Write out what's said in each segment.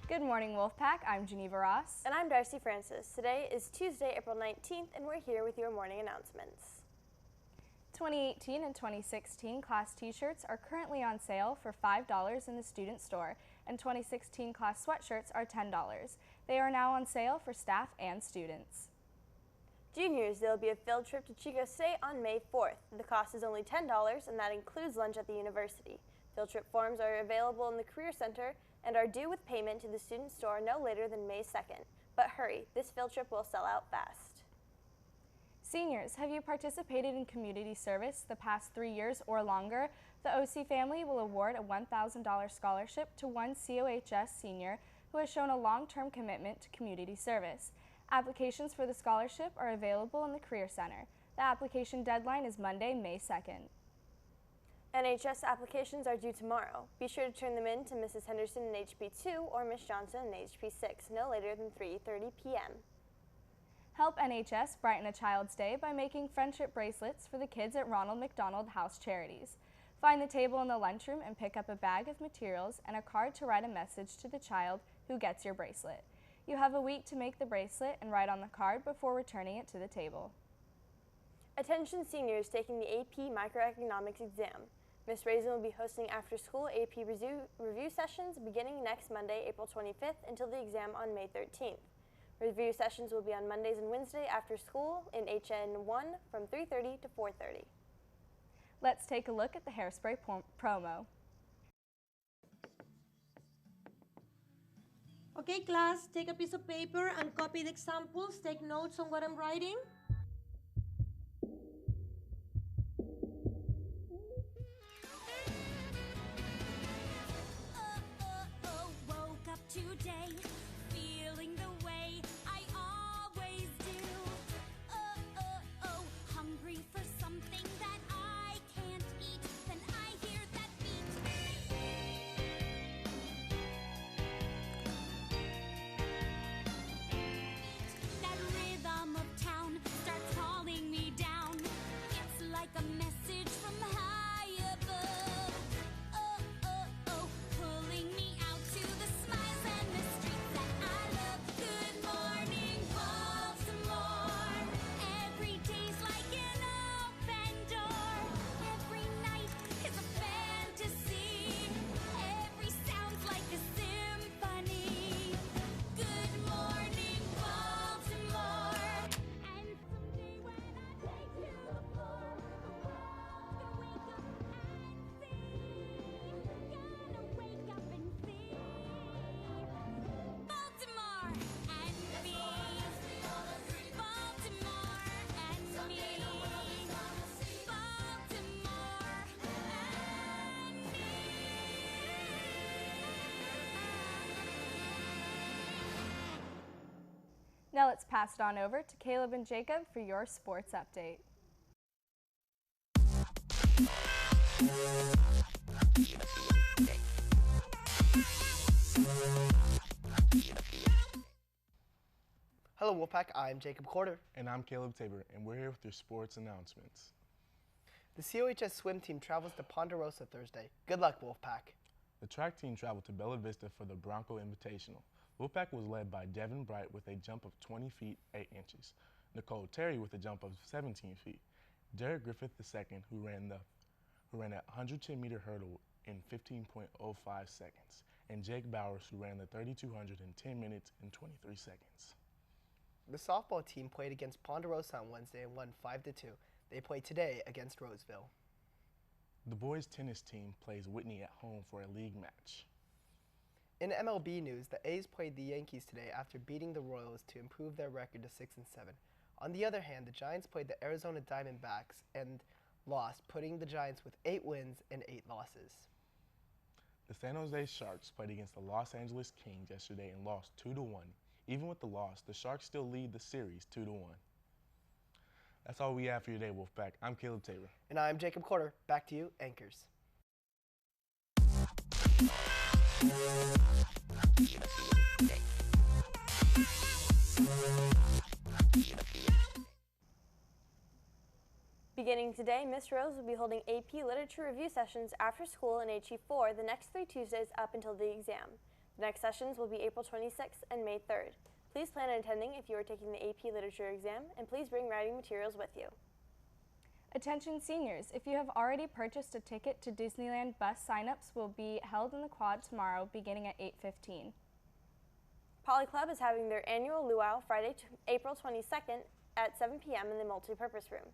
Good morning, Wolfpack. I'm Geneva Ross. And I'm Darcy Francis. Today is Tuesday, April 19th, and we're here with your morning announcements. 2018 and 2016 class t-shirts are currently on sale for $5 in the student store, and 2016 class sweatshirts are $10. They are now on sale for staff and students. Juniors, there will be a field trip to Chico State on May 4th. The cost is only $10, and that includes lunch at the university. Field trip forms are available in the Career Center and are due with payment to the student store no later than May 2nd. But hurry, this field trip will sell out fast. Seniors, have you participated in community service the past 3 years or longer? The OC family will award a $1,000 scholarship to one COHS senior who has shown a long-term commitment to community service. Applications for the scholarship are available in the Career Center. The application deadline is Monday, May 2nd. NHS applications are due tomorrow. Be sure to turn them in to Mrs. Henderson in HP 2 or Ms. Johnson in HP 6 no later than 3:30 p.m. Help NHS brighten a child's day by making friendship bracelets for the kids at Ronald McDonald House Charities. Find the table in the lunchroom and pick up a bag of materials and a card to write a message to the child who gets your bracelet. You have a week to make the bracelet and write on the card before returning it to the table. Attention seniors taking the AP Microeconomics exam. Ms. Raisin will be hosting after-school AP review sessions beginning next Monday, April 25th, until the exam on May 13th. Review sessions will be on Mondays and Wednesday after school in HN 1 from 3:30 to 4:30. Let's take a look at the hairspray promo. Okay, class, take a piece of paper and copy the examples. Take notes on what I'm writing. Today, feeling the way I always do. Hungry for something that I can't eat. Then I hear that beat. That rhythm of town starts calling me down. It's like a message from high above. Pulling me out to the smiles and the streets that I love. Good morning, Baltimore. Every day's like an open door. Every night is a fantasy. Every sound's like a symphony. Good morning, Baltimore. And someday when I take to the floor, the world's gonna wake up and see. Gonna wake up and see Baltimore and me. Baltimore and me. Baltimore and me. Now let's pass it on over to Caleb and Jacob for your sports update. Hello Wolfpack, I'm Jacob Corder. And I'm Caleb Tabor, and we're here with your sports announcements. The COHS swim team travels to Ponderosa Thursday. Good luck, Wolfpack. The track team traveled to Bella Vista for the Bronco Invitational. Wolfpack was led by Devin Bright with a jump of 20 feet 8 inches, Nicole Terry with a jump of 17 feet, Derek Griffith II, who ran a 110-meter hurdle in 15.05 seconds, and Jake Bowers, who ran the 3,200 in 10 minutes and 23 seconds. The softball team played against Ponderosa on Wednesday and won 5-2. They play today against Roseville. The boys tennis team plays Whitney at home for a league match. In MLB news, the A's played the Yankees today after beating the Royals to improve their record to 6-7. On the other hand, the Giants played the Arizona Diamondbacks and lost, putting the Giants with 8 wins and 8 losses. The San Jose Sharks played against the Los Angeles Kings yesterday and lost 2-1. Even with the loss, the Sharks still lead the series 2-1. That's all we have for you today, Wolfpack. I'm Caleb Taylor. And I'm Jacob Corder. Back to you, anchors. Beginning today, Miss Rose will be holding AP Literature Review sessions after school in HE4 the next 3 Tuesdays up until the exam. The next sessions will be April 26th and May 3rd. Please plan on attending if you are taking the AP Literature exam, and please bring writing materials with you. Attention seniors, if you have already purchased a ticket to Disneyland, bus signups will be held in the quad tomorrow beginning at 8:15. Poly Club is having their annual luau Friday, April 22nd at 7 p.m. in the multipurpose room.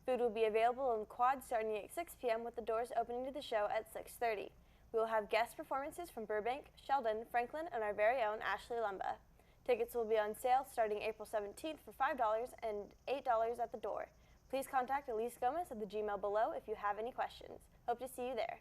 Food will be available in quad starting at 6 p.m. with the doors opening to the show at 6:30. We will have guest performances from Burbank, Sheldon, Franklin, and our very own Ashley Lumba. Tickets will be on sale starting April 17th for $5 and $8 at the door. Please contact Elise Gomez at the Gmail below if you have any questions. Hope to see you there.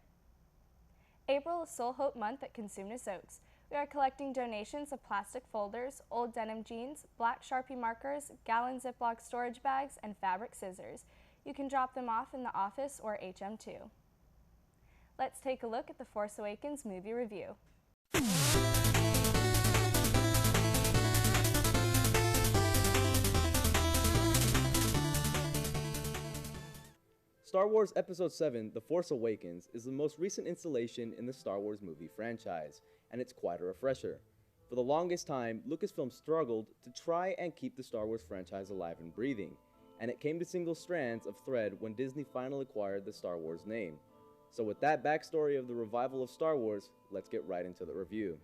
April is Soul Hope Month at Consumnes Oaks. We are collecting donations of plastic folders, old denim jeans, black Sharpie markers, gallon Ziploc storage bags, and fabric scissors. You can drop them off in the office or HM2. Let's take a look at the Force Awakens movie review. Star Wars Episode 7, The Force Awakens, is the most recent installation in the Star Wars movie franchise, and it's quite a refresher. For the longest time, Lucasfilm struggled to try and keep the Star Wars franchise alive and breathing, and it came to single strands of thread when Disney finally acquired the Star Wars name. So with that backstory of the revival of Star Wars, let's get right into the review.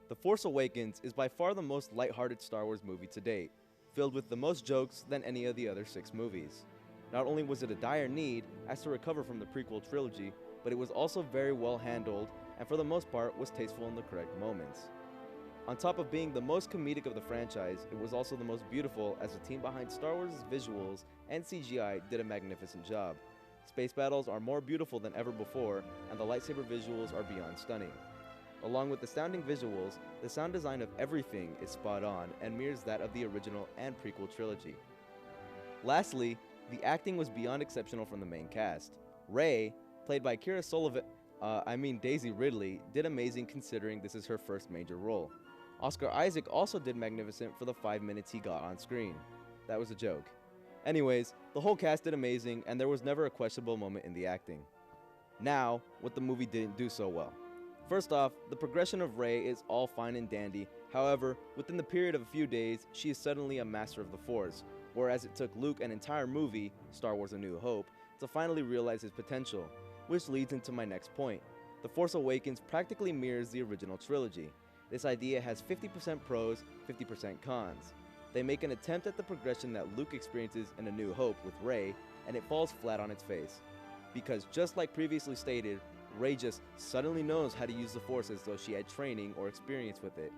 The Force Awakens is by far the most lighthearted Star Wars movie to date, filled with the most jokes than any of the other 6 movies. Not only was it a dire need as to recover from the prequel trilogy, but it was also very well handled and for the most part was tasteful in the correct moments. On top of being the most comedic of the franchise, it was also the most beautiful as the team behind Star Wars' visuals and CGI did a magnificent job. Space battles are more beautiful than ever before, and the lightsaber visuals are beyond stunning. Along with astounding visuals, the sound design of everything is spot on and mirrors that of the original and prequel trilogy. Lastly, the acting was beyond exceptional from the main cast. Rey, played by Daisy Ridley, did amazing considering this is her first major role. Oscar Isaac also did magnificent for the 5 minutes he got on screen. That was a joke. Anyways, the whole cast did amazing and there was never a questionable moment in the acting. Now, what the movie didn't do so well. First off, the progression of Rey is all fine and dandy, however, within the period of a few days, she is suddenly a master of the Force, whereas it took Luke an entire movie, Star Wars A New Hope, to finally realize his potential, which leads into my next point. The Force Awakens practically mirrors the original trilogy. This idea has 50% pros, 50% cons. They make an attempt at the progression that Luke experiences in A New Hope with Rey, and it falls flat on its face. Because just like previously stated, Rey just suddenly knows how to use the Force as though she had training or experience with it.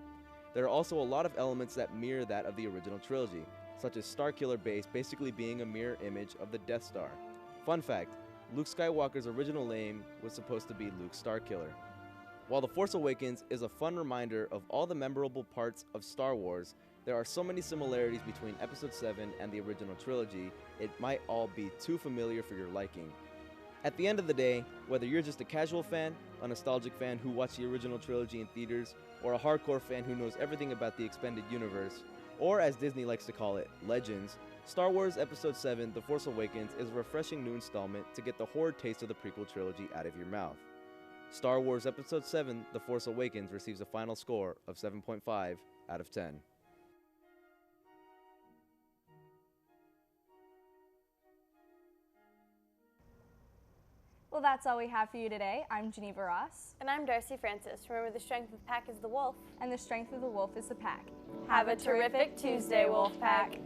There are also a lot of elements that mirror that of the original trilogy, such as Starkiller Base basically being a mirror image of the Death Star. Fun fact, Luke Skywalker's original name was supposed to be Luke Starkiller. While The Force Awakens is a fun reminder of all the memorable parts of Star Wars, there are so many similarities between Episode 7 and the original trilogy, it might all be too familiar for your liking. At the end of the day, whether you're just a casual fan, a nostalgic fan who watched the original trilogy in theaters, or a hardcore fan who knows everything about the expanded universe, or as Disney likes to call it, Legends, Star Wars Episode 7 The Force Awakens is a refreshing new installment to get the horrid taste of the prequel trilogy out of your mouth. Star Wars Episode 7 The Force Awakens receives a final score of 7.5 out of 10. Well, that's all we have for you today. I'm Geneva Ross. And I'm Darcy Francis. Remember, the strength of the pack is the wolf. And the strength of the wolf is the pack. Have a terrific Tuesday, Wolfpack.